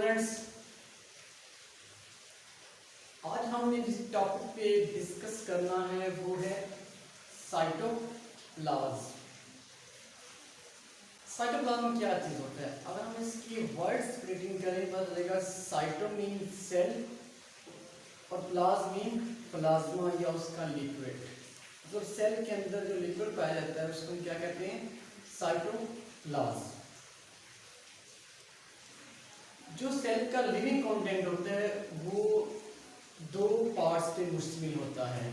Students, आज हमने जिस टॉपिक पे डिस्कस करना है वो है साइटोप्लाज्म। साइटोप्लाज्म क्या चीज होता है? अगर हम इसकी वर्ड स्प्लिटिंग करें तो रहेगा साइटो मीन सेल और प्लाज्म मीन प्लाज्मा या उसका लिक्विड। मतलब सेल के अंदर जो लिक्विड पाया जाता है उसको हम क्या कहते हैं? साइटोप्लाज्म। जो सेल का लिविंग कंटेंट होता है वो दो पार्ट्स पे मुश्तमिल होता है,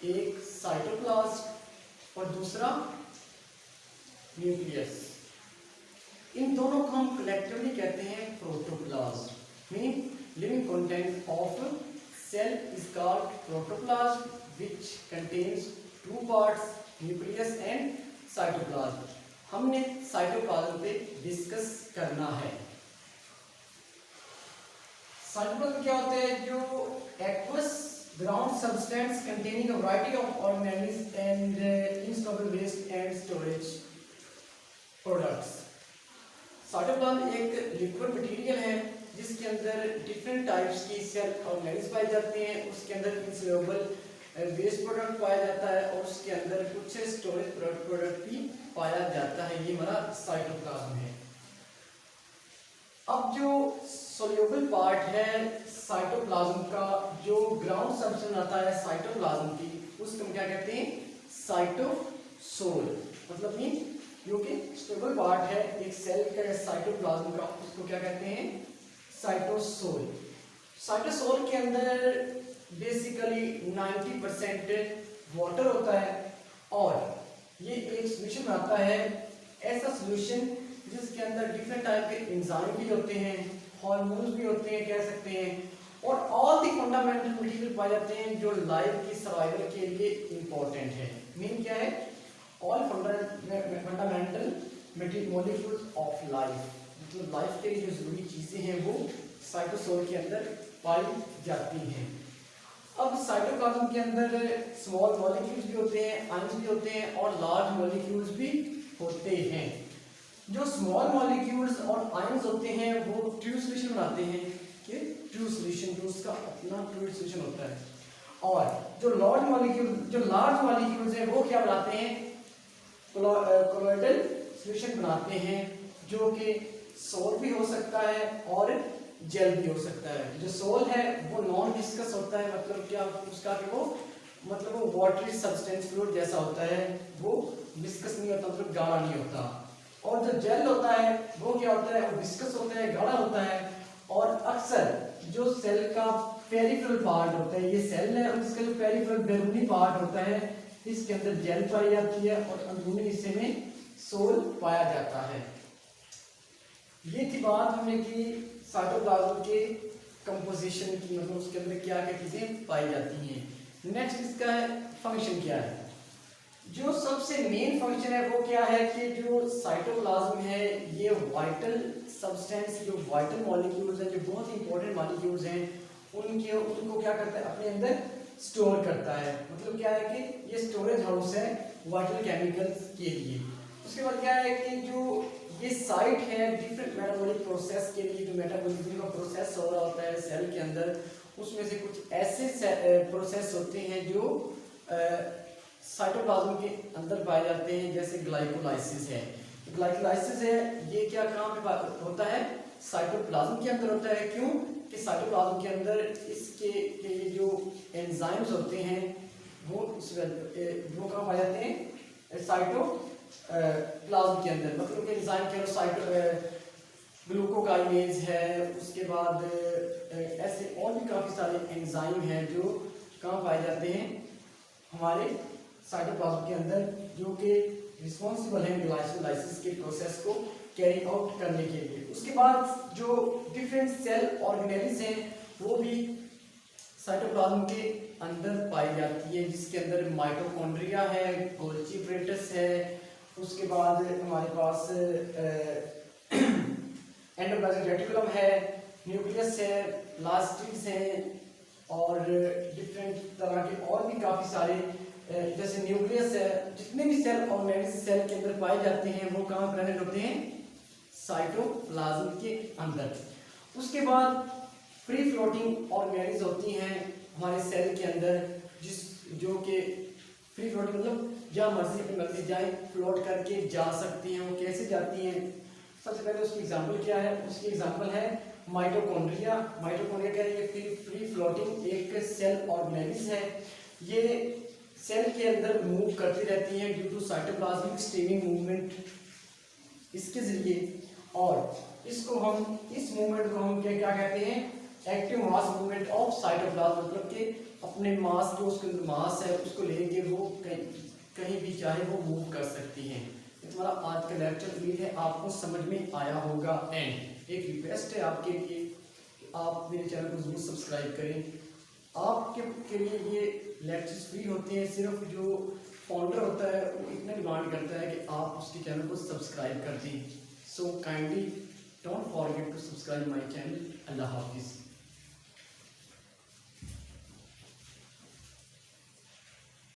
एक साइटोप्लाज्म और दूसरा न्यूक्लियस। इन दोनों को हम कलेक्टिवली कहते हैं protoplasm. Mean living content of cell is called protoplasm which contains two parts, nucleus and cytoplasm. हमने साइटोप्लाज्म पे डिस्कस करना है। साइटोप्लाज्म क्या होता है? जो aqueous ground substance containing a variety of organelles and instable waste and storage products. Cytoplasm एक liquid material है जिसके अंदर डिफरेंट टाइप्स की सेल ऑर्गेनेल्स पाए जाते हैं। उसके अंदर इनस्टेबल वेस्ट प्रोडक्ट पाया जाता है और उसके अंदर कुछ स्टोरेज प्रोडक्ट भी पाया जाता है। ये हमारा साइटोप्लाज्म है। अब जो सोल्यूबल पार्ट है साइटोप्लाज्म का, जो ग्राउंड सब्सटेंस आता है साइटोप्लाज्म की, उसको हम क्या कहते हैं? साइटोसोल। मतलब कि जो कि स्टेबल पार्ट है एक सेल का साइटोप्लाज्म का, उसको क्या कहते हैं? साइटोसोल। साइटोसोल के अंदर बेसिकली 90% वाटर होता है और ये एक सोल्यूशन बनाता है, ऐसा सोल्यूशन जिसके अंदर डिफरेंट टाइप के एंजाइम भी होते हैं, हार्मोन्स भी होते हैं कह सकते हैं, और ऑल दी फंडामेंटल मटेरियल पाए जाते हैं जो लाइफ की सर्वाइवल के लिए इंपॉर्टेंट है। मीन क्या है? All fundamental molecules of life, मतलब लाइफ के लिए जो जरूरी चीजें हैं वो साइटोसोल के अंदर पाई जाती हैं। अब साइटोप्लाज्म के अंदर स्मॉल मॉलिक्यूल्स भी होते हैं, आयंस भी होते हैं और लार्ज मॉलिक्यूल्स भी होते हैं। जो स्मॉल मॉलिक्यूल्स और आयंस होते हैं वो ट्रू सॉल्यूशन बनाते हैं कि ट्रू सॉल्यूशन, जो उसका अपना ट्रू सॉल्यूशन होता है। और जो लार्ज मॉलिक्यूल्स हैं वो क्या बनाते हैं? कोलोइडल सॉल्यूशन बनाते हैं, जो कि सोल भी हो सकता है और जेल भी हो सकता है। जो सोल है वो नॉन विस्कस होता है, मतलब क्या उसका कि वो वाटरी सब्सटेंस फ्लूइड जैसा होता है, वो विस्कस नहीं होता, मतलब गाढ़ा नहीं होता। और जो जेल होता है वो क्या होता है? वो विस्कस होता है, गाढ़ा होता है। और अक्सर जो सेल का पेरिफेरल पार्ट होता है, ये सेल है और इसका जो पेरिफेरल बैरूनी पार्ट होता है, इसके अंदर जेल पाई जाती है और अंदरूनी हिस्से में सोल पाया जाता है। ये थी बात हमने की साइटोप्लाज्म के कंपोजिशन की, मतलब उसके अंदर क्या क्या चीजें पाई जाती हैं। नेक्स्ट इसका फंक्शन क्या है? जो सबसे मेन फंक्शन है वो क्या है कि जो साइटोप्लाज्म है ये वाइटल सब्सटेंस, जो वाइटल मॉलिक्यूल्स हैं, जो बहुत इंपॉर्टेंट मॉलिक्यूल्स हैं, उनको क्या करता है? अपने अंदर स्टोर करता है। मतलब क्या है कि ये स्टोरेज हाउस है वाइटल केमिकल्स के लिए। उसके बाद क्या है कि जो ये साइट है डिफरेंट मेटाबॉलिक प्रोसेस के लिए, जो मेटाबॉलिज्म का प्रोसेस हो रहा होता है सेल के अंदर, उसमें से कुछ ऐसे प्रोसेस होते हैं जो साइटोप्लाज्म के अंदर पाए जाते हैं, जैसे ग्लाइकोलाइसिस है। ग्लाइकोलाइसिस है ये क्या काम पे होता है? साइटोप्लाज्म के अंदर होता है। क्यों कि साइटोप्लाज्म के अंदर इसके जो एंजाइम्स होते हैं वो कहाँ पाए जाते हैं? साइटोप्लाज्म के अंदर। मतलब कि एंजाइम के अंदर ग्लूकोकाइनेज है, उसके बाद ऐसे और भी काफ़ी सारे एंजाइम हैं जो कहाँ पाए जाते हैं? हमारे साइटोप्लाज्म के अंदर, जो कि रिस्पॉन्सिबल है ग्लाइकोलाइसिस के प्रोसेस को कैरी आउट करने के लिए। उसके बाद जो डिफरेंट सेल ऑर्गेनेल्स हैं वो भी साइटोप्लाज्म के अंदर पाई जाती है, जिसके अंदर माइटोकॉन्ड्रिया है, गोल्गी एपरेटस है, उसके बाद हमारे पास एंडोप्लाज्मिक रेटिकुलम है, न्यूक्लियस है, ब्लास्टिड्स हैं और डिफरेंट तरह के और भी काफ़ी सारे जैसे न्यूक्लियस है। जितने भी सेल ऑर्गेनेल्स सेल के अंदर पाए जाते हैं वो कहाँ प्रेजेंट होते हैं? साइटोप्लाज्म के अंदर। उसके बाद फ्री फ्लोटिंग ऑर्गेनिज होती हैं हमारे सेल के अंदर, जो कि फ्री फ्लोटिंग मतलब जहाँ मर्जी अपनी मर्जी जाए फ्लोट करके जा सकती हैं। वो कैसे जाती हैं? सबसे पहले उसकी एग्जांपल क्या है? उसकी एग्जांपल है माइटोकॉन्ड्रिया। माइटोकॉन्ड्रिया क्या है? ये फ्री फ्लोटिंग एक सेल ऑर्गेनिज है। ये सेल के अंदर मूव करती रहती हैं due to cytoplasmic streaming movement, इसके जरिए। और इसको हम इस मूवमेंट को हम क्या कहते हैं? Active mass movement of cytoplasm, मतलब कि अपने मास जो उसके अंदर मास है उसको लेके वो कहीं भी चाहे वो मूव कर सकती हैं। ये तुम्हारा आज का लेक्चर, उम्मीद है आपको समझ में आया होगा। एंड एक रिक्वेस्ट है आपके लिए कि आप मेरे चैनल को जरूर सब्सक्राइब करें। आपके लिए ये लेक्चर्स फ्री होते हैं, सिर्फ जो फाउंडर होता है वो इतना डिमांड करता है कि आप उसके चैनल को सब्सक्राइब कर दें। So kindly don't forget to subscribe my channel. अल्लाह हाफिज़।